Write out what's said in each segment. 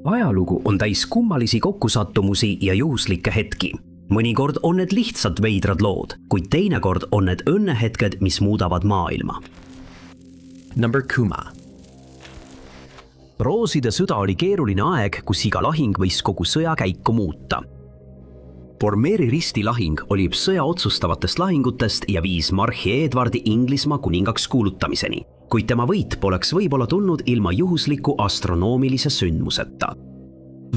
Ajalugu on täis kummalisi kokkusattumusi ja juhuslikke hetki. Mõnikord on need lihtsalt veidrad lood, kuid teinekord on need õnnehetked, mis muudavad maailma. Number Kuma. Rooside sõda oli keeruline aeg, kus iga lahing võis kogu sõja käiku muuta. Bormeri risti lahing oli üks sõja otsustavatest lahingutest ja viis Marchi Edwardi Inglismaa kuningaks kuulutamiseni, kuid tema võit poleks võib-olla tulnud ilma juhusliku astronoomilise sündmuseta.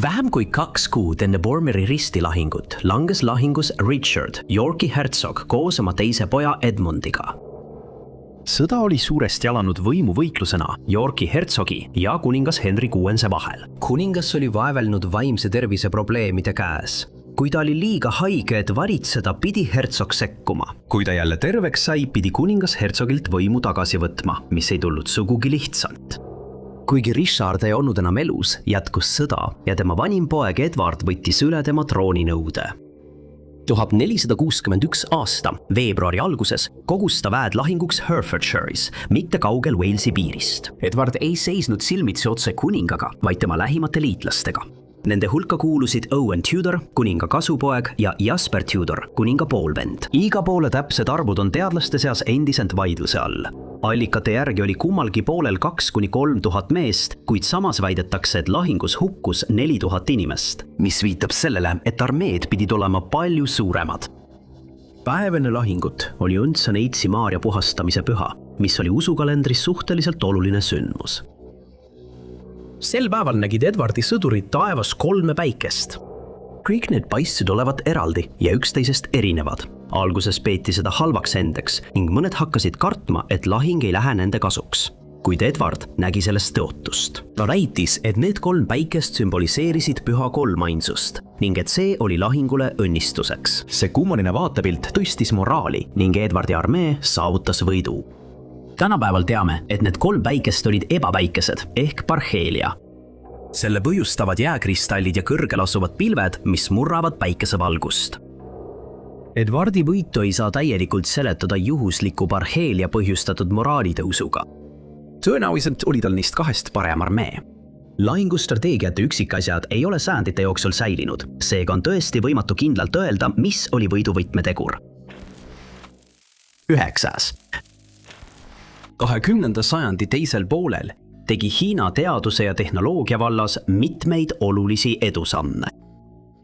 Vähem kui 2 kuud enne Bormeri risti lahingut langes lahingus Richard, Yorki hertsog, koos oma teise poja Edmundiga. Sõda oli suuresti alanud võimuvõitlusena Yorki hertsogi ja kuningas Henry VI vahel. Kuningas oli vaevelnud vaimse tervise probleemide käes. Kui ta oli liiga haige, et varitseda, pidi hertsog sekkuma. Kui ta jälle terveks sai, pidi kuningas hertsogilt võimu tagasi võtma, mis ei tulnud sugugi lihtsalt. Kuigi Richard ei olnud enam elus, jätkus sõda ja tema vanim poeg Edward võttis üle tema trooninõude. 1461 aasta veebruari alguses kogus ta väed lahinguks Herefordshire'is, mitte kaugel Walesi piirist. Edward ei seisnud silmitsi otse kuningaga, vaid tema lähimate liitlastega. Nende hulka kuulusid Owen Tudor, kuninga kasupoeg, ja Jasper Tudor, kuninga poolvend. Iga poole täpsed arvud on teadlaste seas endiselt vaidluse all. Allikate järgi oli kummalgi poolel 2–3 000 meest, kuid samas väidetakse, et lahingus hukkus 4000 inimest, mis viitab sellele, et armeed pidid olema palju suuremad. Päev enne lahingut oli Õntsa Neitsi Maarja puhastamise püha, mis oli usukalendris suhteliselt oluline sündmus. Sel päeval nägid Edwardi sõdurid taevas 3 päikest. Kõik need paistsid olevat eraldi ja üksteisest erinevad. Alguses peeti seda halvaks endeks ning mõned hakkasid kartma, et lahing ei lähe nende kasuks. Kuid Edward nägi sellest tõotust. Ta väitis, et need 3 päikest sümboliseerisid püha kolmainsust ning et see oli lahingule õnnistuseks. See kummaline vaatepilt tõstis moraali ning Edwardi armee saavutas võidu. Tänapäeval teame, et need 3 päikest olid ebapäikesed ehk parheelia. Selle põhjustavad jääkristallid ja kõrgel asuvad pilved, mis murravad päikesevalgust. Edwardi võitu ei saa täielikult seletada juhusliku parheelia põhjustatud moraalitõusuga. Tõenäoliselt oli tal neist 2 parem armee. Lahingustrateegiate üksikasjad ei ole sajandite jooksul säilinud, seega on tõesti võimatu kindlalt öelda, mis oli võiduvõtmetegur. 9. 20. sajandi teisel poolel tegi Hiina teaduse ja tehnoloogia vallas mitmeid olulisi edusamme.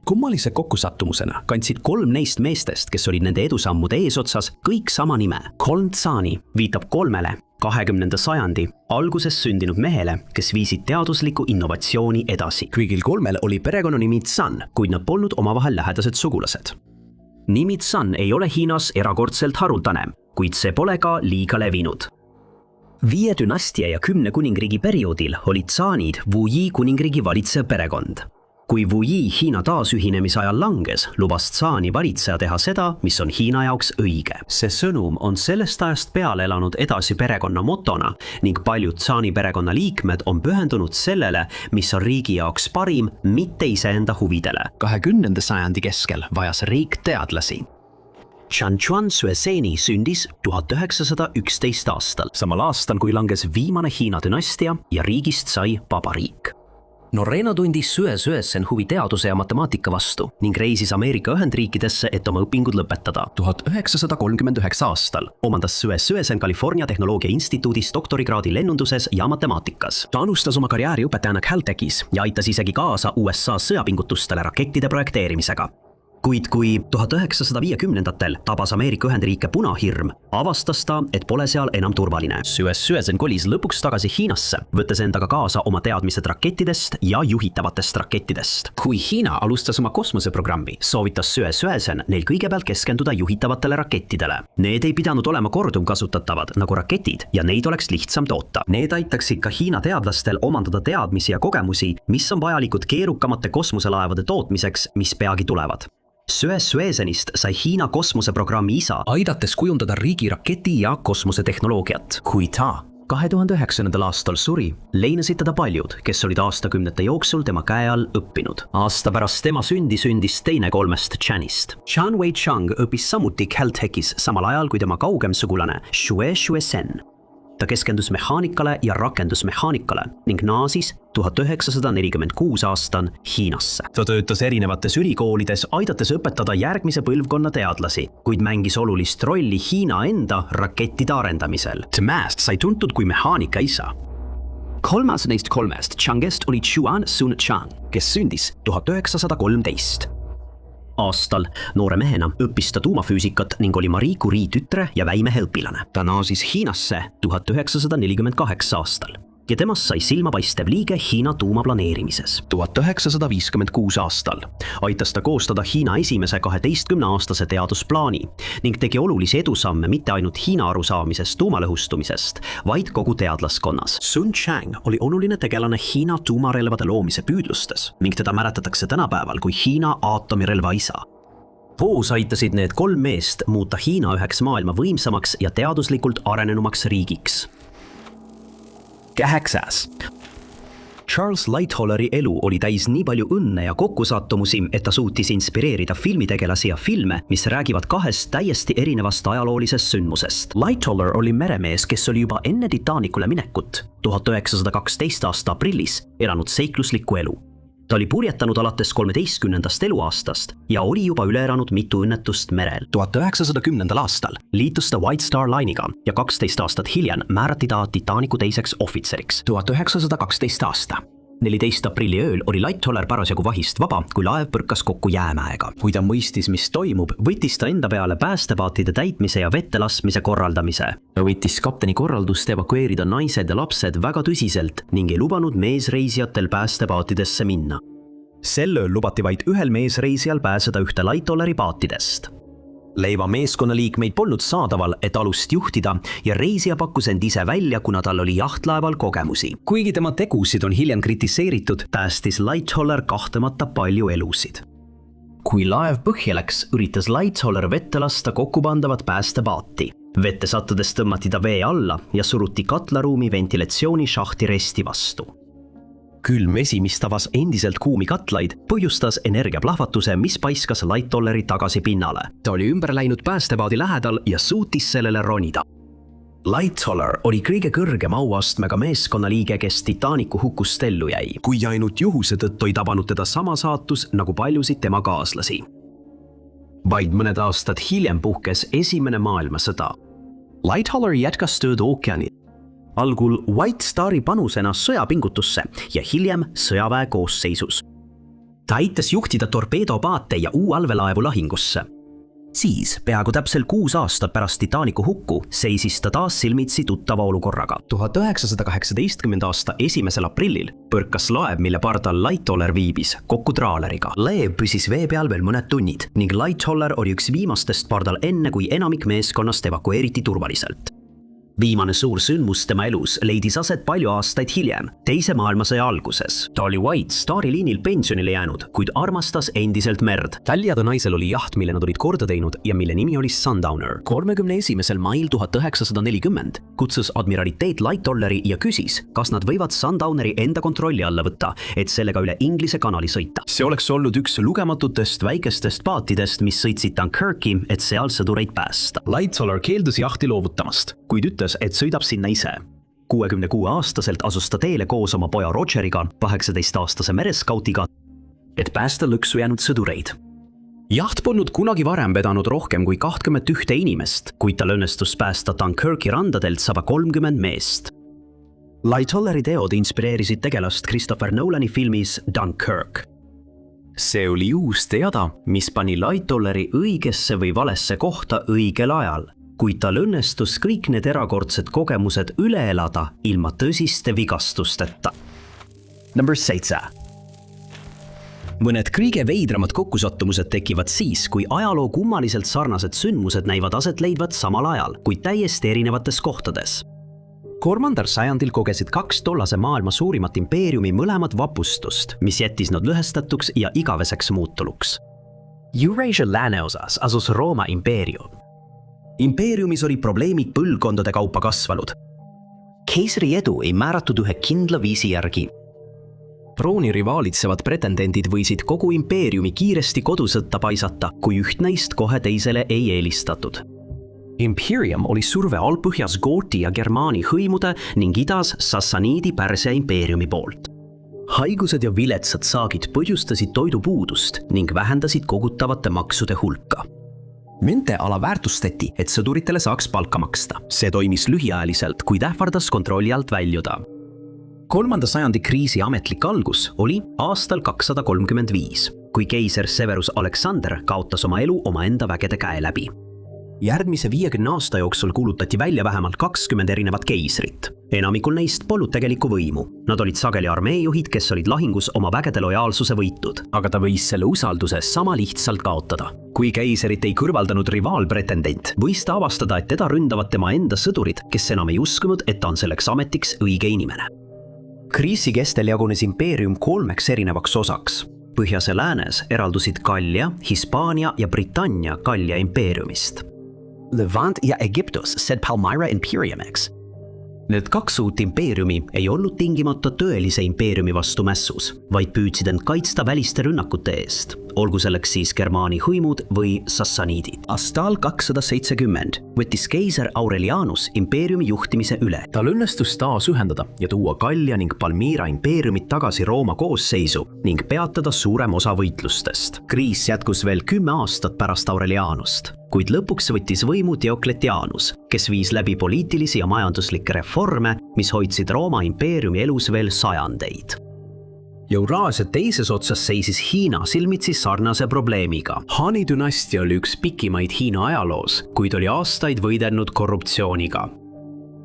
Kummalise kokkusattumusena kandsid 3 neist meestest, kes olid nende edusammude eesotsas, kõik sama nime. Kolm Tsani viitab 3 20. sajandi alguses sündinud mehele, kes viisid teadusliku innovatsiooni edasi. Kõigil 3 oli perekonnanimi Tsan, kuid nad polnud omavahel lähedased sugulased. Nimi Tsan ei ole Hiinas erakordselt haruldane, kuid see pole ka liiga levinud. 5 dünastia ja 10 kuningriigi perioodil olid Tsanid Wuyi kuningriigi valitsev perekond. Kui Wuyi Hiina taasühinemise ajal langes, lubas Tsani valitseja teha seda, mis on Hiina jaoks õige. See sõnum on sellest ajast peale elanud edasi perekonna motona ning paljud Tsani perekonna liikmed on pühendunud sellele, mis on riigi jaoks parim, mitte iseenda huvidele. 20. sajandi keskel vajas riik teadlasi. Chanchuan Sueseni sündis 1911 aastal, samal aastal, kui langes viimane Hiina dünastia ja riigist sai vabariik. Norrena tundis Sue Suesen huvi teaduse ja matemaatika vastu ning reisis Ameerika Ühendriikidesse, et oma õpingud lõpetada. 1939 aastal omandas Sue Suesen California Tehnoloogia Instituudis doktorikraadi lennunduses ja matemaatikas. Ta alustas oma karjääri õpetajana Caltechis ja aitas isegi kaasa USA sõjapingutustele rakettide projekteerimisega. Kuid kui 1950-ndatel tabas Ameerika Ühendriike punahirm, avastas ta, et pole seal enam turvaline. Sue Suesen kolis lõpuks tagasi Hiinasse, võttes endaga kaasa oma teadmised rakettidest ja juhitavatest rakettidest. Kui Hiina alustas oma kosmoseprogrammi, soovitas Sue Suesen neil kõigepealt keskenduda juhitavatele rakettidele. Need ei pidanud olema korduvkasutatavad nagu raketid ja neid oleks lihtsam toota. Need aitaksid ka Hiina teadlastel omandada teadmisi ja kogemusi, mis on vajalikud keerukamate kosmoselaevade tootmiseks, mis peagi tulevad. Sue Suesenist sai Hiina kosmoseprogrammi isa, aidates kujundada riigi raketi ja kosmosetehnoloogiat. Kui ta 2009. aastal suri, leinasid teda paljud, kes olid aastakümnete jooksul tema käe all õppinud. Aasta pärast tema sündis teine 3 Chanist. Chan Wei-Chang õppis samuti Caltechis samal ajal kui tema kaugem sugulane Sue Suesen. Ta keskendus mehaanikale ja rakendusmehaanikale ning naasis 1946 aastal Hiinasse. Ta töötas erinevates ülikoolides, aidates õpetada järgmise põlvkonna teadlasi, kuid mängis olulist rolli Hiina enda rakettide arendamisel. Temast sai tuntud kui mehaanika isa. Kolmas neist kolmest Changest oli Chuan Sun-Chang, kes sündis 1913. Aastal noore mehena õppis ta tuumafüüsikat ning oli Marie Curie tütre ja väimehe õpilane. Ta naasis Hiinasse 1948 aastal ja temast sai silmapaistev liige Hiina tuumaplaneerimises. 1956 aastal aitas ta koostada Hiina esimese 12-aastase teadusplaani ning tegi olulisi edusamme mitte ainult Hiina arusaamisest tuumalõhustumisest, vaid kogu teadlaskonnas. Sun Chang oli oluline tegelane Hiina tuumarelvade loomise püüdlustes ning teda mäletatakse tänapäeval kui Hiina aatomirelva isa. Koos aitasid need kolm meest muuta Hiina üheks maailma võimsamaks ja teaduslikult arenenumaks riigiks. 8. Charles Lightholleri elu oli täis nii palju õnne ja kokkusattumusi, et ta suutis inspireerida filmitegelasi ja filme, mis räägivad kahest täiesti erinevast ajaloolisest sündmusest. Lightholler oli meremees, kes oli juba enne Titanicule minekut 1912 aasta aprillis elanud seikluslikku elu. Ta oli purjetanud alates 13. eluaastast ja oli juba üle elanud mitu õnnetust merel. 1910. aastal liitus ta White Star Line'iga ja 12 aastat hiljem määrati ta Titanicu teiseks ohvitseriks. 1912 aasta. 14. aprilli ööl oli Lightholler parasjagu vahist vaba, kui laev põrkas kokku jäämäega. Kui ta mõistis, mis toimub, võttis ta enda peale päästepaatide täitmise ja vette laskmise korraldamise. Ta võttis kapteni korraldust evakueerida naised ja lapsed väga tõsiselt ning ei lubanud meesreisijatel päästepaatidesse minna. Sel ööl lubati vaid ühel meesreisijal pääseda ühte Lightholleri paatidest. Leiva meeskonnaliikmeid polnud saadaval, et alust juhtida ja reisija pakkus end ise välja, kuna tal oli jahtlaeval kogemusi. Kuigi tema tegusid on hiljem kritiseeritud, päästis Lightholler kahtlemata palju elusid. Kui laev põhja läks, üritas Lightholler vette lasta kokkupandavat päästepaati. Vette sattudes tõmmati ta vee alla ja suruti katlaruumi ventilatsiooni šahti resti vastu. Külm vesi, mis tabas endiselt kuumi katlaid, põhjustas energiaplahvatuse, mis paiskas Lightholleri tagasi pinnale. Ta oli ümber läinud päästepaadi lähedal ja suutis sellele ronida. Lightholler oli kõige kõrgem auastmega meeskonnaliige, kes Titanicu hukust ellu jäi, kui ainult juhuse tõttu ei tabanud teda sama saatus nagu paljusid tema kaaslasi. Vaid mõned aastad hiljem puhkes Esimene maailmasõda. Lightholler jätkas tööd ookeanil. Algul White Stari panusena sõjapingutusse ja hiljem sõjaväe koosseisus. Ta aitas juhtida torpeedopaate ja allveelaevu lahingusse. Siis, peaaegu täpselt 6 aastat pärast Titanicu hukku, seisis ta taas silmitsi tuttava olukorraga. 1918. aasta 1. aprillil põrkas laev, mille pardal Lightholler viibis, kokku traaleriga. Laev püsis vee peal veel mõned tunnid ning Lightholler oli üks viimastest pardal enne, kui enamik meeskonnast evakueeriti turvaliselt. Viimane suur sündmus tema elus leidis aset palju aastaid hiljem, Teise maailmasõja alguses. Ta oli White Stari liinil pensionile jäänud, kuid armastas endiselt merd. Tal ja ta naisel oli jaht, mille nad olid korda teinud ja mille nimi oli Sundowner. 31. mail 1940 kutsus admiraliteet Lightholleri ja küsis, kas nad võivad Sundowneri enda kontrolli alla võtta, et sellega üle Inglise kanali sõita. See oleks olnud üks lugematutest väikestest paatidest, mis sõitsid Dunkirki, et seal sõdureid päästa. Lightholler keeldus jahti loovutamast, kuid ütles, et sõidab sinna ise. 66-aastaselt asus ta teele koos oma poja Rogeriga, 18-aastase mereskautiga, et päästa lõksu jäänud sõdureid. Jaht polnud kunagi varem vedanud rohkem kui 21 inimest, kuid tal õnnestus päästa Dunkirki randadelt 130 meest. Lightholleri teod inspireerisid tegelast Christopher Nolani filmis Dunkirk. See oli uus teada, mis pani Lightholleri õigesse või valesse kohta õigel ajal, kuid tal õnnestus kõik need erakordsed kogemused üle elada ilma tõsiste vigastusteta. Number 7. Mõned kõige veidramad kokkusattumused tekivad siis, kui ajaloo kummaliselt sarnased sündmused näivad aset leidvat samal ajal, kuid täiesti erinevates kohtades. 3. sajandil kogesid 2 tollase maailma suurimat impeeriumi mõlemad vapustust, mis jättis nad lõhestatuks ja igaveseks muutuluks. Eurasia lääneosas asus Rooma impeerium. Impeeriumis oli probleemid põlvkondade kaupa kasvanud. Keisri edu ei määratud ühe kindla viisi järgi. Trooni rivaalitsevad pretendendid võisid kogu impeeriumi kiiresti kodusõtta paisata, kui üht neist kohe teisele ei eelistatud. Imperium oli surve allpõhjas Gooti ja Germaani hõimude ning idas Sassaniidi Pärsia impeeriumi poolt. Haigused ja viletsad saagid põhjustasid toidupuudust ning vähendasid kogutavate maksude hulka. Münte alaväärtustati, et sõduritele saaks palka maksta. See toimis lühiajaliselt, kuid ähvardas kontrolli alt väljuda. 3. sajandi kriisi ametlik algus oli aastal 235, kui keiser Severus Alexander kaotas oma elu omaenda vägede käe läbi. Järgmise 50 aasta jooksul kuulutati välja vähemalt 20 erinevat keisrit. Enamikul neist polnud tegelikku võimu. Nad olid sageli armeejuhid, kes olid lahingus oma vägede lojaalsuse võitud, aga ta võis selle usalduse sama lihtsalt kaotada. Kui keiserit ei kõrvaldanud rivaalpretendent, võis ta avastada, et teda ründavad tema enda sõdurid, kes enam ei uskunud, et ta on selleks ametiks õige inimene. Kriisi kestel jagunes impeerium 3 erinevaks osaks. Põhjas ja läänes eraldusid Gallia, Hispaania ja Britannia Gallia impeeriumist. Levant ja Egiptus said Palmyra Imperiumiks. Need 2 uut impeeriumi ei olnud tingimata tõelise impeeriumi vastu mässus, vaid püüdsid end kaitsta väliste rünnakute eest, olgu selleks siis Germaani hõimud või Sassaniidid. Aastal 270 võttis keiser Aurelianus impeeriumi juhtimise üle. Tal õnnestus taas ühendada ja tuua Gallia ning Palmyra impeeriumit tagasi Rooma koosseisu ning peatada suurem osa võitlustest. Kriis jätkus veel 10 aastat pärast Aurelianust, kuid lõpuks võttis võimu Diocletianus, kes viis läbi poliitilisi ja majanduslikke reforme, mis hoidsid Rooma impeeriumi elus veel sajandeid. Euraasia teises otsas seisis Hiina silmitsi sarnase probleemiga. Hani dünastia oli üks pikimaid Hiina ajaloos, kuid oli aastaid võidelnud korruptsiooniga.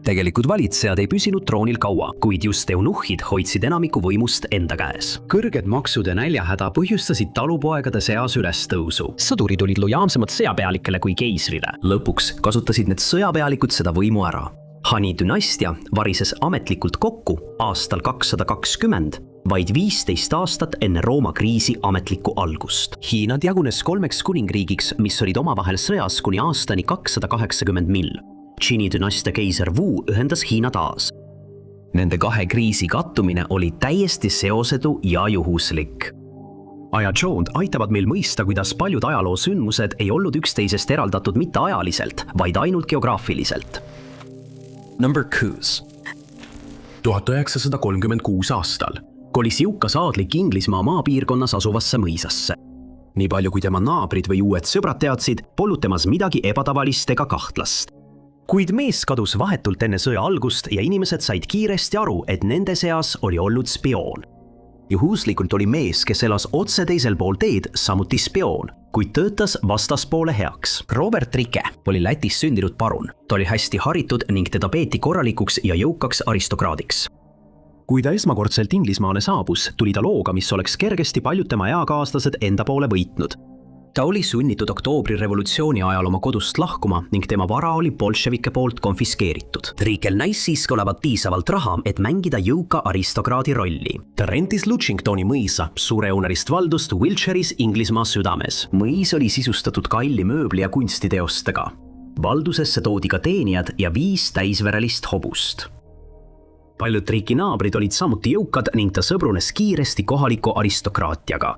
Tegelikud valitsejad ei püsinud troonil kaua, kuid just eunuhhid hoidsid enamiku võimust enda käes. Kõrged maksud ja näljahäda põhjustasid talupoegade seas ülestõusu. Sõdurid olid lojaalsemad sõjapealikele kui keisrile. Lõpuks kasutasid need sõjapealikud seda võimu ära. Hani dünastia varises ametlikult kokku aastal 220, vaid 15 aastat enne Rooma kriisi ametlikku algust. Hiinad jagunes 3 kuningriigiks, mis olid omavahel sõjas kuni aastani 280 mill. Qini dünastia keiser Wu ühendas Hiina taas. Nende 2 kriisi kattumine oli täiesti seosetu ja juhuslik. Ajajoont aitavad meil mõista, kuidas paljud ajaloo sündmused ei olnud üksteisest eraldatud mitte ajaliselt, vaid ainult geograafiliselt. Number 6. 1936 aastal kolis jõukas aadlik Inglismaa maapiirkonnas asuvasse mõisasse. Nii palju kui tema naabrid või uued sõbrad teadsid, polnud temas midagi ebatavalist ega kahtlast. Kuid mees kadus vahetult enne sõja algust ja inimesed said kiiresti aru, et nende seas oli olnud spioon. Juhuslikult oli mees, kes elas otse teisel pool teed, samuti spioon, kuid töötas vastaspoole heaks. Robert Rike oli Lätis sündinud parun. Ta oli hästi haritud ning teda peeti korralikuks ja jõukaks aristokraadiks. Kui ta esmakordselt Inglismaale saabus, tuli ta looga, mis oleks kergesti paljud tema eakaaslased enda poole võitnud. Ta oli sunnitud oktoobri revolutsiooni ajal oma kodust lahkuma ning tema vara oli bolševike poolt konfiskeeritud. Rikel näis siiski olevat piisavalt raha, et mängida jõuka aristokraadi rolli. Ta rentis Luchingtoni mõisa, suurejoonelist valdust Wiltshire'is Inglismaa südames. Mõis oli sisustatud kalli mööbli ja kunstiteostega. Valdusesse toodi ka teenijad ja 5 täisverelist hobust. Paljud Riki naabrid olid samuti jõukad ning ta sõbrunes kiiresti kohaliku aristokraatiaga.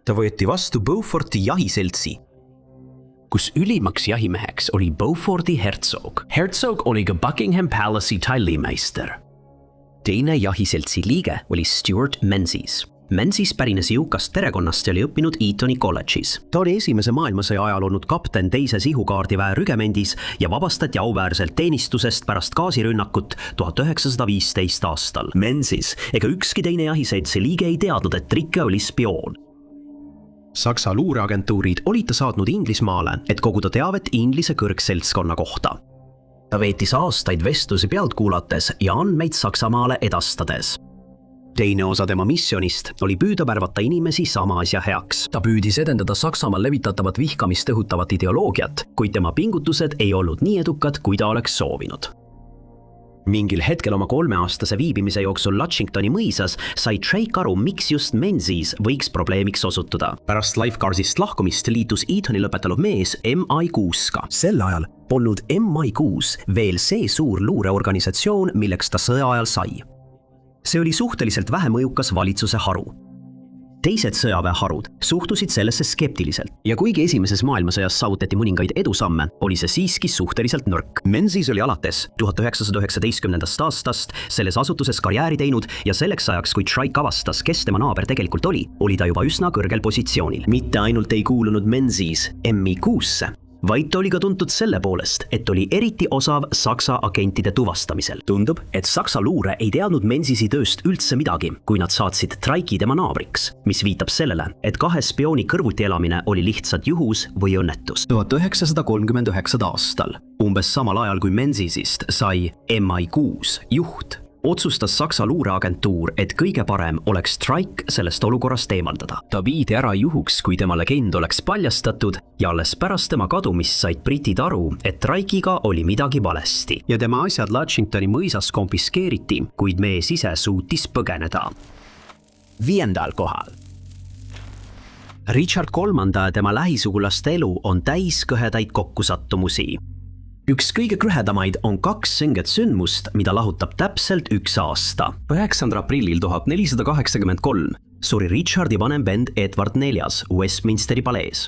Ta võeti vastu Beauforti jahiseltsi, kus ülimaks jahimeheks oli Beauforti hertsog. Hertsog oli ka Buckingham Palace'i tallimeister. Teine jahiseltsi liige oli Stuart Menzies. Menzies pärines jõukast perekonnast ja oli õppinud Eatoni kolledžis. Ta oli esimese maailmasõja ajal olnud kapten 2. ihukaardiväe rügemendis ja vabastati auväärselt teenistusest pärast gaasirünnakut 1915 aastal. Menzies ega ükski teine jahiseltsi liige ei teadnud, et Rike oli spioon. Saksa luureagentuurid olid ta saatnud Inglismaale, et koguda teavet Inglise kõrgseltskonna kohta. Ta veetis aastaid vestlusi pealt kuulates ja andmeid Saksamaale edastades. Teine osa tema missionist oli püüda värvata inimesi sama asja heaks. Ta püüdis edendada Saksamaal levitatavat vihkamist õhutavat ideoloogiat, kuid tema pingutused ei olnud nii edukad, kui ta oleks soovinud. Mingil hetkel oma 3-aastase viibimise jooksul Luchingtoni mõisas sai Drake aru, miks just Menzies võiks probleemiks osutuda. Pärast Lifeguardsist lahkumist liitus Eatoni lõpetanud mees MI6-ga. Sel ajal polnud MI6 veel see suur luureorganisatsioon, milleks ta sõja ajal sai. See oli suhteliselt vähemõjukas valitsuse haru. teised sõjaväeharud suhtusid sellesse skeptiliselt ja kuigi esimeses maailmasõjas saavutati mõningaid edusamme, oli see siiski suhteliselt nõrk. Menzies oli alates 1919. aastast selles asutuses karjääri teinud ja selleks ajaks, kui Trike avastas, kes tema naaber tegelikult oli ta juba üsna kõrgel positsioonil. Mitte ainult ei kuulunud Menzies MI6-sse, vaid ta oli ka tuntud selle poolest, et oli eriti osav Saksa agentide tuvastamisel. Tundub, et Saksa luure ei teadnud Menziesi tööst üldse midagi, kui nad saatsid Trike'i tema naabriks, mis viitab sellele, et 2 spiooni kõrvuti elamine oli lihtsalt juhus või õnnetus. 1939. aastal, umbes samal ajal kui Menziesist sai MI6 juht, otsustas Saksa luureagentuur, et kõige parem oleks Trike sellest olukorrast eemaldada. Ta viidi ära juhuks, kui tema legend oleks paljastatud ja alles pärast tema kadumist said britid aru, et Trike'iga oli midagi valesti ja tema asjad Lutchingtoni mõisas konfiskeeriti, kuid mees ise suutis põgeneda. 5. kohal. Richard III ja tema lähisugulaste elu on täis kõhedaid kokkusattumusi. Üks kõige krühedamaid on 2 sünget sündmust, mida lahutab täpselt 1 aasta. 9. aprillil 1483 suri Richardi vanem vend Edward IV Westminsteri palees.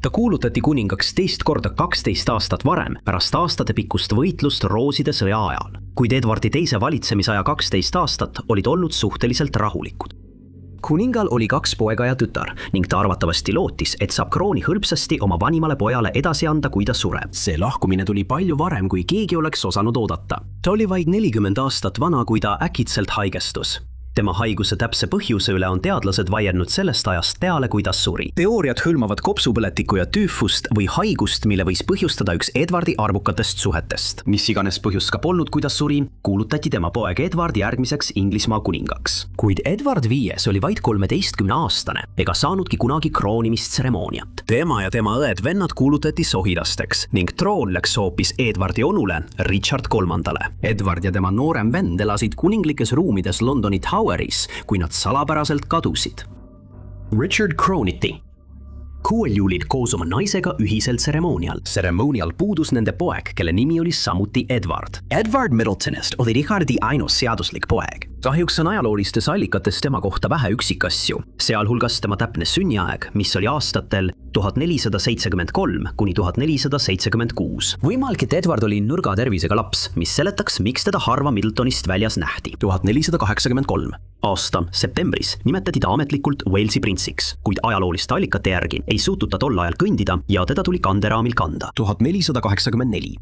Ta kuulutati kuningaks teist korda 12 aastat varem pärast aastatepikkust võitlust rooside sõja ajal. Kuid Edwardi teise valitsemisaja 12 aastat olid olnud suhteliselt rahulikud. Kuningal oli 2 poega ja tütar ning ta arvatavasti lootis, et saab krooni hõlpsasti oma vanimale pojale edasi anda, kui ta sureb. See lahkumine tuli palju varem, kui keegi oleks osanud oodata. Ta oli vaid 40 aastat vana, kui ta äkitselt haigestus. Tema haiguse täpse põhjuse üle on teadlased vaielnud sellest ajast peale, kui ta suri. Teooriad hõlmavad kopsupõletikku ja tüüfust või haigust, mille võis põhjustada üks Edwardi arvukatest suhetest. Mis iganes põhjus ka polnud, kui ta suri, kuulutati tema poeg Edward järgmiseks Inglismaa kuningaks. Kuid Edward V oli vaid 13-aastane ega saanudki kunagi kroonimistseremooniat. Tema ja tema õed-vennad kuulutati sohilasteks ning troon läks hoopis Edwardi onule, Richard III. Edward ja tema noorem vend elasid kuninglikes ruumides Londoni Toweris, kui nad salapäraselt kadusid. Richard krooniti 6. juulil koos oma naisega ühisel tseremoonial. Tseremoonial puudus nende poeg, kelle nimi oli samuti Edward. Edward Middletonist oli Richardi ainus seaduslik poeg. Kahjuks on ajaloolistes allikates tema kohta vähe üksikasju, sealhulgas tema täpne sünniaeg, mis oli aastatel 1473 kuni 1476. Võimalik, et Edward oli nõrga tervisega laps, mis seletaks, miks teda harva Middletonist väljas nähti. 1483. aasta septembris nimetati ta ametlikult Walesi printsiks, kuid ajalooliste allikate järgi ei suutnud ta tol ajal kõndida ja teda tuli kanderaamil kanda. 1484.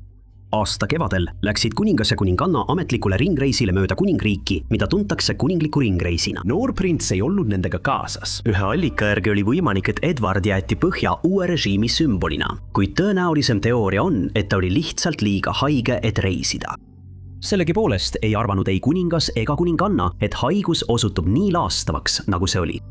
Aasta kevadel läksid kuningas ja kuninganna ametlikule ringreisile mööda kuningriiki, mida tuntakse kuningliku ringreisina. Noor prints ei olnud nendega kaasas. Ühe allika järgi oli võimalik, et Edward jäeti põhja uue režiimi sümbolina, kuid tõenäolisem teooria on, et ta oli lihtsalt liiga haige, et reisida. Sellegipoolest ei arvanud ei kuningas ega kuninganna, et haigus osutub nii laastavaks, nagu see oli.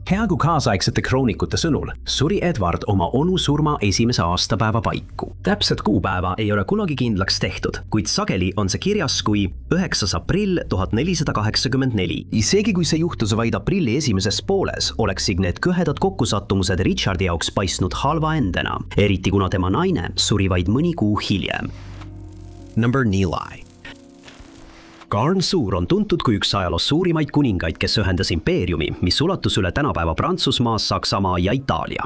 Peaaegu kaasaegsete kroonikute sõnul suri Edward oma onu surma esimese aastapäeva paiku. Täpset kuupäeva ei ole kunagi kindlaks tehtud, kuid sageli on see kirjas kui 9. aprill 1484. Isegi kui see juhtus vaid aprilli esimeses pooles, oleksid need kõhedad kokkusattumused Richardi jaoks paistnud halva endena, eriti kuna tema naine suri vaid mõni kuu hiljem. Number Neeli. Karl Suur on tuntud kui üks ajaloo suurimaid kuningaid, kes ühendas impeeriumi, mis ulatus üle tänapäeva Prantsusmaa, Saksamaa ja Itaalia.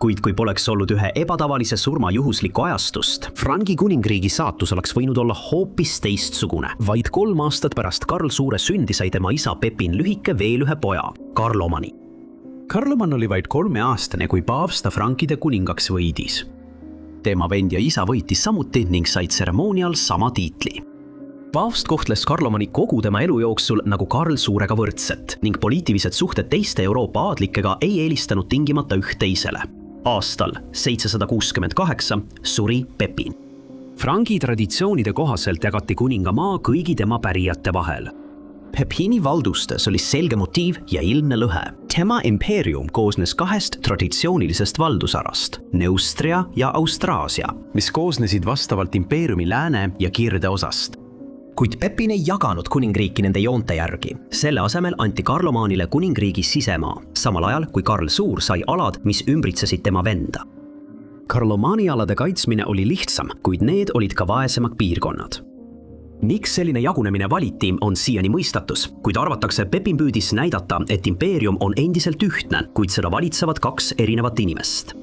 Kuid kui poleks olnud ühe ebatavalise surma juhuslikku ajastust, Frangi kuningriigi saatus oleks võinud olla hoopis teistsugune. Vaid 3 aastat pärast Karl Suure sündi sai tema isa Pepin Lühike veel ühe poja, Karlomani. Karloman oli vaid 3-aastane, kui paavsta frankide kuningaks võidis. Tema vend ja isa võitis samuti ning sai tseremoonial sama tiitli. Paavst kohtles Karlomani kogu tema elu jooksul nagu Karl Suurega võrdset ning poliitilised suhted teiste Euroopa aadlikega ei eelistanud tingimata üht teisele. Aastal 768 suri Pepin. Frangi traditsioonide kohaselt jagati kuningamaa kõigi tema pärijate vahel. Pepini valdustes oli selge motiiv ja ilmne lõhe. Tema impeerium koosnes 2 traditsioonilisest valdusarast, Neustria ja Austraasia, mis koosnesid vastavalt impeeriumi lääne ja kirde osast. Kuid Pepin ei jaganud kuningriiki nende joonte järgi. Selle asemel anti Karlomanile kuningriigi sisemaa, samal ajal kui Karl Suur sai alad, mis ümbritsesid tema venda. Karlomani alade kaitsmine oli lihtsam, kuid need olid ka vaesemad piirkonnad. miks selline jagunemine valiti, on siiani mõistatus, kuid arvatakse Pepin püüdis näidata, et impeerium on endiselt ühtne, kuid seda valitsevad kaks erinevat inimest.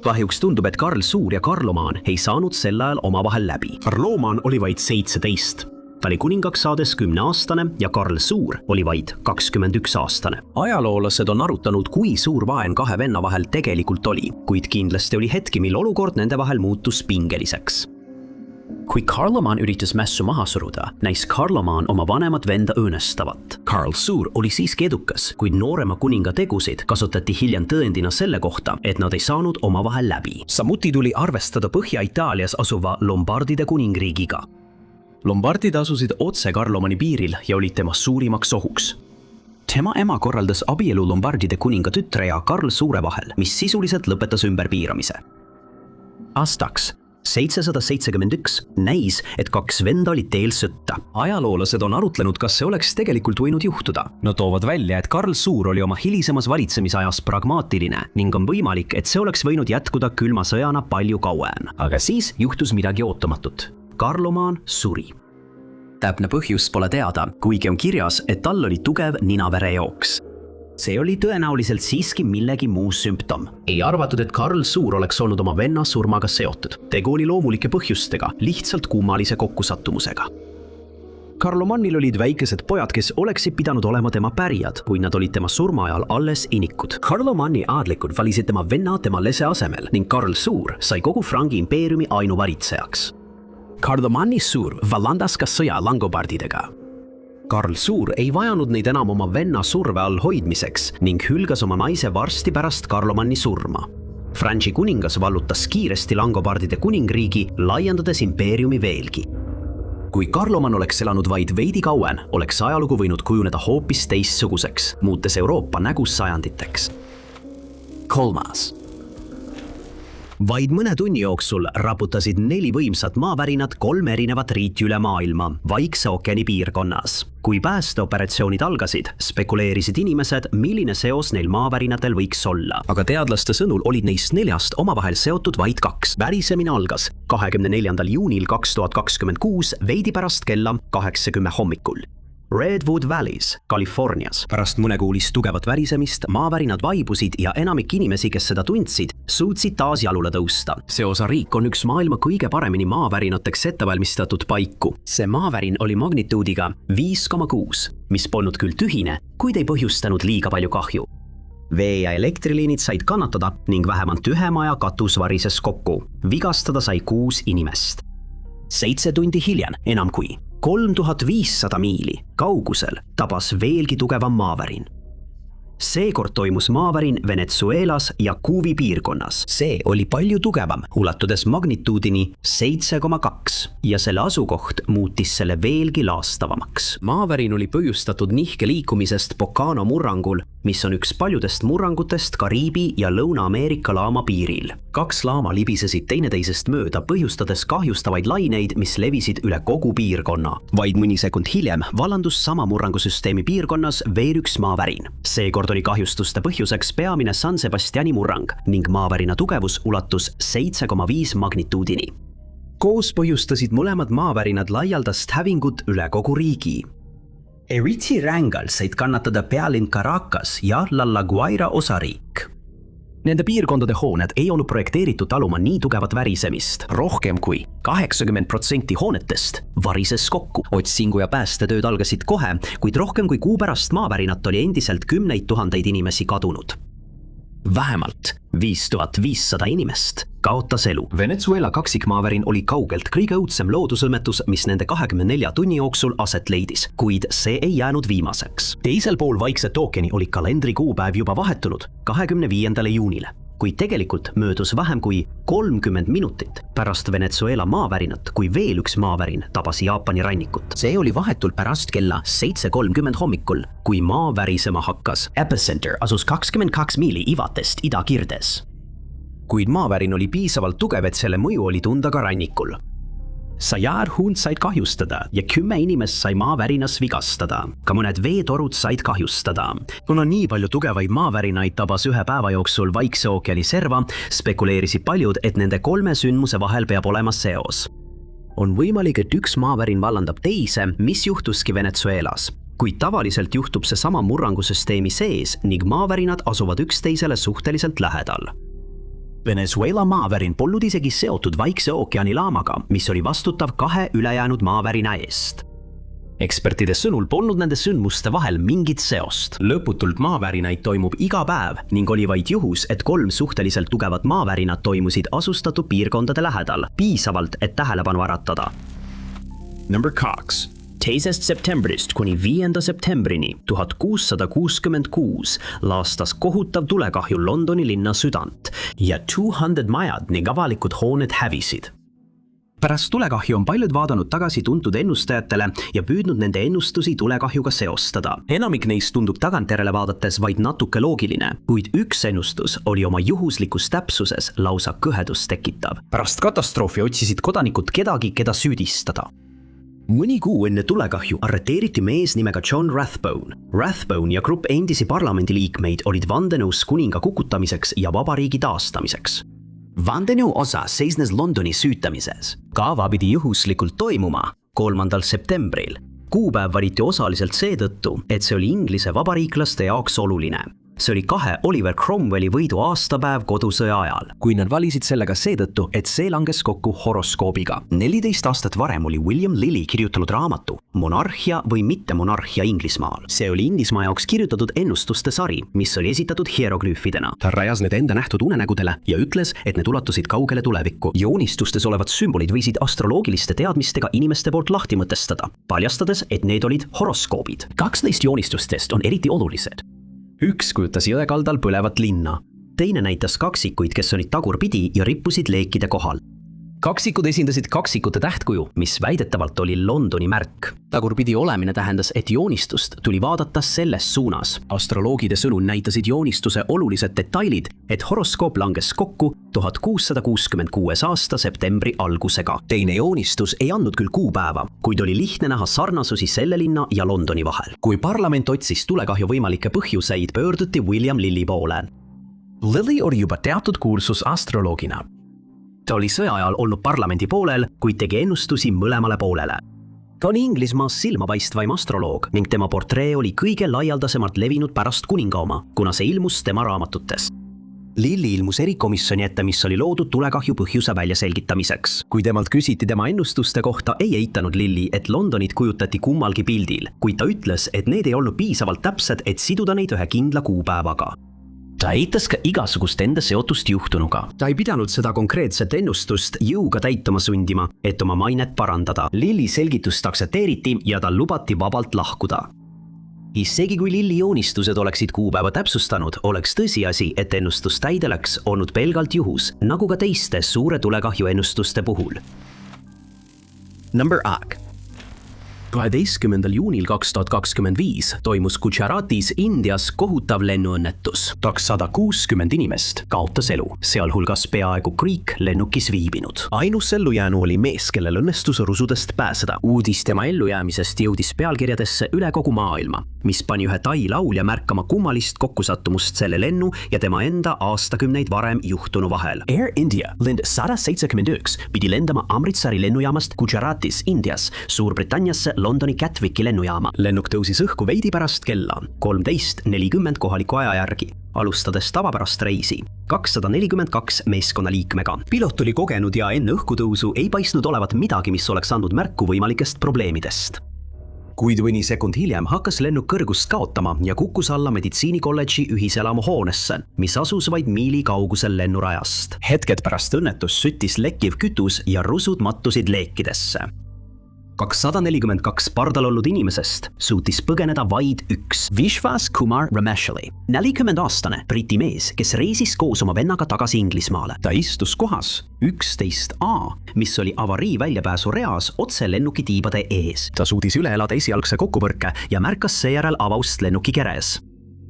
Kahjuks tundub, et Karl Suur ja Karloman ei saanud sel ajal omavahel läbi. Karloman oli vaid 17. Ta oli kuningaks saades 10-aastane ja Karl Suur oli vaid 21-aastane. Ajaloolased on arutanud, kui suur vaen kahe venna vahel tegelikult oli, kuid kindlasti oli hetki, mil olukord nende vahel muutus pingeliseks. Kui Karloman üritas mässu maha suruda, näis Karloman oma vanemat venda õõnestavat. Karl Suur oli siiski edukas, kuid noorema kuninga tegusid kasutati hiljem tõendina selle kohta, et nad ei saanud omavahel läbi. Samuti tuli arvestada Põhja-Itaalias asuva Lombardide kuningriigiga. Lombardid asusid otse Karlomani piiril ja olid tema suurimaks ohuks. Tema ema korraldas abielu Lombardide kuninga tütre ja Karl Suure vahel, mis sisuliselt lõpetas ümberpiiramise. Aastaks 771 näis, et kaks venda olid teel sõtta. Ajaloolased on arutlenud, kas see oleks tegelikult võinud juhtuda. Nad toovad välja, et Karl Suur oli oma hilisemas valitsemisajas pragmaatiline ning on võimalik, et see oleks võinud jätkuda külma sõjana palju kauem. Aga siis juhtus midagi ootamatut. Karloman suri. Täpne põhjus pole teada, kuigi on kirjas, et tal oli tugev ninaverejooks. See oli tõenäoliselt siiski millegi muu sümptom. Ei arvatud, et Karl Suur oleks olnud oma venna surmaga seotud. Tegu oli loomulike põhjustega, lihtsalt kummalise kokkusattumusega. Karlomanil olid väikesed pojad, kes oleksid pidanud olema tema pärijad, kuid nad olid tema surma ajal alles inikud. Karlomani aadlikud valisid tema venna tema lese asemel ning Karl Suur sai kogu Frangi impeeriumi ainuvaritsejaks. Karlomani Suur vallandas ka sõja langobardidega. Karl Suur ei vajanud neid enam oma venna surve all hoidmiseks ning hülgas oma naise varsti pärast Karlomani surma. Frangi kuningas vallutas kiiresti langobardide kuningriigi, laiendades impeeriumi veelgi. Kui Karloman oleks elanud vaid veidi kauem, oleks ajalugu võinud kujuneda hoopis teistsuguseks, muutes Euroopa nägu sajanditeks. Kolmas. Vaid mõne tunni jooksul raputasid 4 võimsat maavärinat 3 erinevat riiti üle maailma Vaikse ookeani piirkonnas. Kui päästeoperatsioonid algasid, spekuleerisid inimesed, milline seos neil maavärinatel võiks olla. Aga teadlaste sõnul olid neist 4 omavahel seotud vaid 2. Värisemine algas 24. juunil 2026 veidi pärast kella 8:10 hommikul. Redwood Valleys, Californias. Pärast mõnekuulist tugevat värisemist maavärinad vaibusid ja enamik inimesi, kes seda tundsid, suutsid taas jalule tõusta. See osariik on üks maailma kõige paremini maavärinateks ettevalmistatud paiku. See maavärin oli magnituudiga 5,6, mis polnud küll tühine, kuid ei põhjustanud liiga palju kahju. Vee- ja elektriliinid said kannatada ning vähemalt 1 maja katus varises kokku. Vigastada sai 6 inimest. 7 tundi hiljem enam kui 3500 miili kaugusel tabas veelgi tugevam maavärin. Seekord toimus maavärin Venezuelas ja Kuuvi piirkonnas. See oli palju tugevam, ulatudes magnituudini 7,2 ja selle asukoht muutis selle veelgi laastavamaks. Maavärin oli põhjustatud nihke liikumisest Pocano murrangul, mis on üks paljudest murrangutest Kariibi ja Lõuna-Ameerika laama piiril. 2 laama libisesid teineteisest mööda, põhjustades kahjustavaid laineid, mis levisid üle kogu piirkonna. Vaid mõni sekund hiljem vallandus sama murrangusüsteemi piirkonnas veel üks maavärin. Seekord oli kahjustuste põhjuseks peamine San Sebastiani murrang ning maavärina tugevus ulatus 7,5 magnituudini. Koos põhjustasid mõlemad maavärinad laialdast hävingut üle kogu riigi. Eriti rängal said kannatada pealinn Caracas ja La Guaira osariik. Nende piirkondade hooned ei olnud projekteeritud taluma nii tugevat värisemist. Rohkem kui 80% hoonetest varises kokku. Otsingu ja päästetööd algasid kohe, kuid rohkem kui kuu pärast maavärinat oli endiselt 10 000 inimesi kadunud. Vähemalt 5500 inimest kaotas elu. Venezuela kaksikmaavärin oli kaugelt kõige õudsem loodusõnnetus, mis nende 24 tunni jooksul aset leidis, kuid see ei jäänud viimaseks. Teisel pool Vaikset ookeani oli kalendrikuupäev juba vahetunud 25. juunile, kuid tegelikult möödus vähem kui 30 minutit pärast Venezuela maavärinat, kui veel üks maavärin tabas Jaapani rannikut. See oli vahetult pärast kella 7:30 hommikul, kui maa värisema hakkas. Epicenter asus 22 miili Ivatest idakirdes. Kuid maavärin oli piisavalt tugev, et selle mõju oli tunda ka rannikul. Sajad hunt said kahjustada ja 10 inimest sai maavärinas vigastada. Ka mõned veetorud said kahjustada. Kuna nii palju tugevaid maavärinaid tabas 1 päeva jooksul Vaikse ookeani serva, spekuleerisid paljud, et nende 3 sündmuse vahel peab olema seos. On võimalik, et üks maavärin vallandab teise, mis juhtuski Venezuelas. Kuid tavaliselt juhtub see sama murrangusüsteemi sees ning maavärinad asuvad üksteisele suhteliselt lähedal. Venezuela maavärin polnud isegi seotud Vaikse ookeani laamaga, mis oli vastutav 2 ülejäänud maavärina eest. Ekspertide sõnul polnud nende sündmuste vahel mingit seost. Lõputult maavärinaid toimub iga päev ning oli vaid juhus, et 3 suhteliselt tugevat maavärinad toimusid asustatud piirkondade lähedal, piisavalt, et tähelepanu äratada. Number 2. 2. septembrist kuni 5. septembrini 1666 laastas kohutav tulekahju Londoni linna südant ja 200 majad ning avalikud hooned hävisid. Pärast tulekahju on paljud vaadanud tagasi tuntud ennustajatele ja püüdnud nende ennustusi tulekahjuga seostada. Enamik neist tundub tagantjärele vaadates vaid natuke loogiline, kuid üks ennustus oli oma juhuslikus täpsuses lausa kõhedust tekitav. Pärast katastroofi otsisid kodanikud kedagi, keda süüdistada. Mõni kuu enne tulekahju arreteeriti mees nimega John Rathbone. Rathbone ja grupp endisi parlamendiliikmeid olid vandenõus kuninga kukutamiseks ja vabariigi taastamiseks. Vandenõu osa seisnes Londoni süütamises. Kaava pidi juhuslikult toimuma 3. septembril. Kuupäev valiti osaliselt seetõttu, et see oli Inglise vabariiklaste jaoks oluline. See oli 2 Oliver Cromwelli võidu aastapäev kodusõja ajal, kui nad valisid sellega seetõttu, et see langes kokku horoskoobiga. 14 aastat varem oli William Lilly kirjutanud raamatu Monarhia või mittemonarhia Inglismaal. See oli Inglismaa jaoks kirjutatud ennustuste sari, mis oli esitatud hieroglüüfidena. Ta rajas need enda nähtud unenägudele ja ütles, et need ulatusid kaugele tulevikku. Joonistustes olevad sümbolid võisid astroloogiliste teadmistega inimeste poolt lahti mõtestada, paljastades, et need olid horoskoobid. 12 joonistustest on eriti olulised. Üks kujutas jõekaldal põlevat linna. Teine näitas kaksikuid, kes olid tagurpidi ja rippusid leekide kohal. Kaksikud esindasid kaksikute tähtkuju, mis väidetavalt oli Londoni märk. Tagurpidi olemine tähendas, et joonistust tuli vaadata selles suunas. Astroloogide sõnul näitasid joonistuse olulised detailid, et horoskoop langes kokku 1666 aasta septembri algusega. Teine joonistus ei andnud küll kuupäeva, kuid oli lihtne näha sarnasusi selle linna ja Londoni vahel. Kui parlament otsis tulekahju võimalikke põhjuseid, pöörduti William Lilly poole. Lilly oli juba teatud kuulsus astroloogina. Ta oli sõja ajal olnud parlamendi poolel, kuid tegi ennustusi mõlemale poolele. Ta oli Inglismaas silmapaistvaim astroloog ning tema portree oli kõige laialdasemalt levinud pärast kuninga oma, kuna see ilmus tema raamatutes. Lilly ilmus erikomisjoni ette, mis oli loodud tulekahju põhjuse väljaselgitamiseks. Kui temalt küsiti tema ennustuste kohta, ei eitanud Lilly, et Londonit kujutati kummalgi pildil, kuid ta ütles, et need ei olnud piisavalt täpsed, et siduda neid ühe kindla kuupäevaga. Ta eitas ka igasugust enda seotust juhtunuga. Ta ei pidanud seda konkreetset ennustust jõuga täituma sundima, et oma mainet parandada. Lilly selgitust aktsepteeriti ja tal lubati vabalt lahkuda. Isegi kui Lilly joonistused oleksid kuupäeva täpsustanud, oleks tõsiasi, et ennustus täide läks, olnud pelgalt juhus, nagu ka teiste suure tulekahju ennustuste puhul. Number 8. 12. juunil 2025 toimus Gujaratis Indias kohutav lennuõnnetus. 260 inimest kaotas elu, sealhulgas peaaegu kõik lennukis viibinud. Ainus ellujäänu oli mees, kellel õnnestus rusudest pääseda. Uudis tema ellujäämisest jõudis pealkirjadesse üle kogu maailma, mis pani ühe tai laulja märkama kummalist kokkusattumust selle lennu ja tema enda aastakümneid varem juhtunu vahel. Air India lend 171 pidi lendama Amritsari lennujaamast Gujaratis, Indias, Suurbritanniasse Londoni Gatwicki lennujaama. Lennuk tõusis õhku veidi pärast kella 13:40 kohaliku aja järgi, alustades tavapärast reisi 242 meeskonnaliikmega. Pilot oli kogenud ja enne õhkutõusu ei paistnud olevat midagi, mis oleks andnud märku võimalikest probleemidest. Kuid mõni sekund hiljem hakkas lennuk kõrgust kaotama ja kukkus alla meditsiinikolledži ühiselamu hoonesse, mis asus vaid miili kaugusel lennurajast. Hetked pärast õnnetust süttis lekkiv kütus ja rusud mattusid leekidesse. 242 pardal olnud inimesest suutis põgeneda vaid üks. Vishwas Kumar Rameshali, 40-aastane briti mees, kes reisis koos oma vennaga tagasi Inglismaale. Ta istus kohas 11A, mis oli avarii väljapääsu reas otse lennuki tiibade ees. Ta suutis üle elada esialgse kokkupõrke ja märkas seejärel avaust lennuki keres.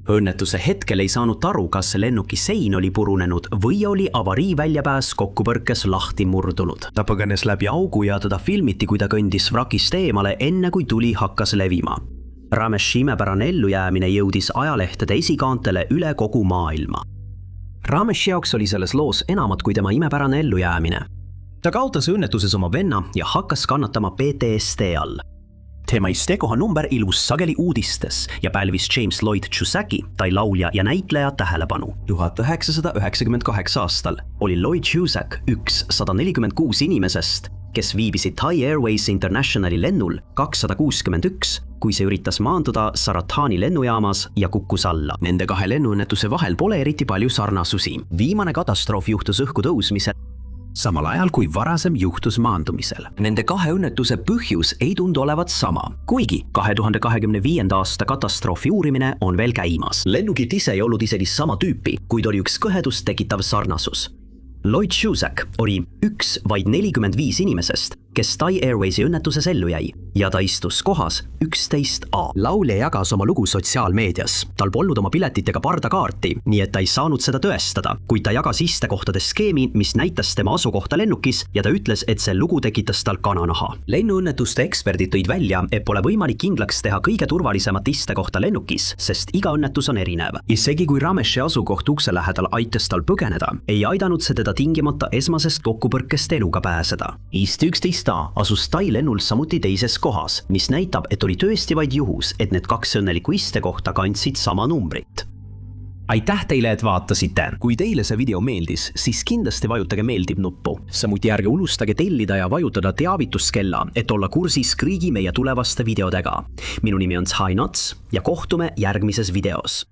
Õnnetuse hetkel ei saanud aru, kas lennuki sein oli purunenud või oli avarii väljapääs kokkupõrkes lahti murdunud. Ta põgenes läbi augu ja teda filmiti, kui ta kõndis vrakist eemale, enne kui tuli hakkas levima. Rameshi imepärane ellujäämine jõudis ajalehtede esikaantele üle kogu maailma. Rameshi jaoks oli selles loos enamat kui tema imepärane ellujäämine. ta kaotas õnnetuses oma venna ja hakkas kannatama PTSD all. tema istekohanumber ilmus sageli uudistes ja pälvis James Lloyd Cusack, tai laulja ja näitleja tähelepanu. 1998 aastal oli Lloyd Cusack üks 146 inimesest, kes viibisid Thai Airways Internationali lennul 261, kui see üritas maanduda Sarathani lennujaamas ja kukkus alla. Nende kahe lennuõnnetuse vahel pole eriti palju sarnasusi. Viimane katastroof juhtus õhku tõusmisel, samal ajal kui varasem juhtus maandumisel. Nende kahe õnnetuse põhjus ei tundu olevat sama, kuigi 2025. aasta katastroofi uurimine on veel käimas. Lennukid ise ei olnud isegi sama tüüpi, kuid oli üks kõhedust tekitav sarnasus. Lloyd Cusack oli üks vaid 45 inimesest, kes Thai Airwaysi õnnetuses ellu jäi ja ta istus kohas 11A. Laulja jagas oma lugu sotsiaalmeedias. Tal polnud oma piletit ega pardakaarti, nii et ta ei saanud seda tõestada, kuid ta jagas istekohtade skeemi, mis näitas tema asukohta lennukis ja ta ütles, et see lugu tekitas tal kananaha. Lennuõnnetuste eksperdid tõid välja, et pole võimalik kindlaks teha kõige turvalisemat istekohta lennukis, sest iga õnnetus on erinev. Isegi kui Rameshi asukoht ukse lähedal aitas tal põgeneda, ei aidanud see teda tingimata esmasest kokkupõrkest eluga pääseda. East 11A asus Thai lennul samuti teises kohas, mis näitab, et oli tõesti vaid juhus, et need kaks õnnelikku istekohta kandsid sama numbrit. Aitäh teile, et vaatasite! Kui teile see video meeldis, siis kindlasti vajutage meeldib nuppu. Samuti ärge unustage tellida ja vajutada teavituskella, et olla kursis kõigi meie tulevaste videodega. Minu nimi on Thai Nuts ja kohtume järgmises videos.